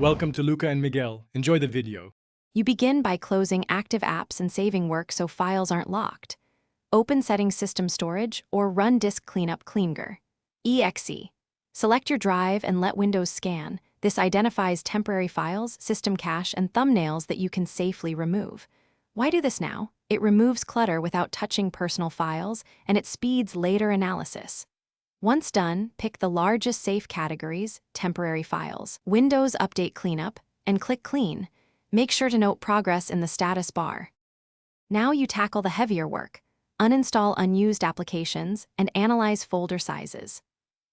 Welcome to Luca and Miguel. Enjoy the video. You begin by closing active apps and saving work so files aren't locked. Open Settings System Storage or Run Disk Cleanup Cleanger. EXE. Select your drive and let Windows scan. This identifies temporary files, system cache, and thumbnails that you can safely remove. Why do this now? It removes clutter without touching personal files, and it speeds later analysis. Once done, pick the largest safe categories, temporary files, Windows Update Cleanup, and click Clean. Make sure to note progress in the status bar. Now you tackle the heavier work. Uninstall unused applications and analyze folder sizes.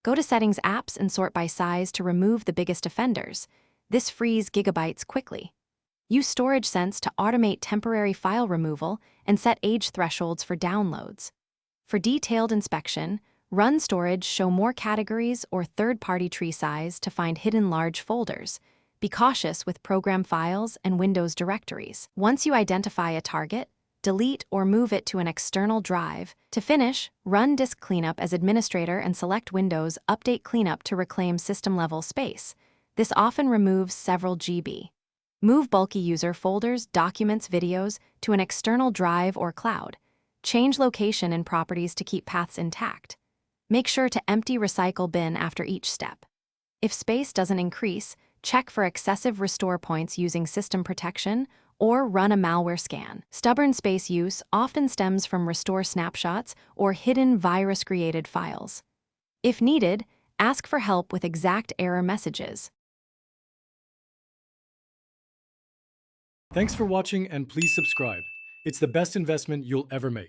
Go to Settings Apps and sort by size to remove the biggest offenders. This frees gigabytes quickly. Use Storage Sense to automate temporary file removal and set age thresholds for downloads. For detailed inspection, Run Storage show more categories or third-party tree size to find hidden large folders. Be cautious with program files and Windows directories. Once you identify a target, delete or move it to an external drive. To finish, run Disk Cleanup as administrator and select Windows Update Cleanup to reclaim system-level space. This often removes several GB. Move bulky user folders, documents, videos to an external drive or cloud. Change location and properties to keep paths intact. Make sure to empty recycle bin after each step. If space doesn't increase, check for excessive restore points using system protection or run a malware scan. Stubborn space use often stems from restore snapshots or hidden virus-created files. If needed, ask for help with exact error messages. Thanks for watching and please subscribe. It's the best investment you'll ever make.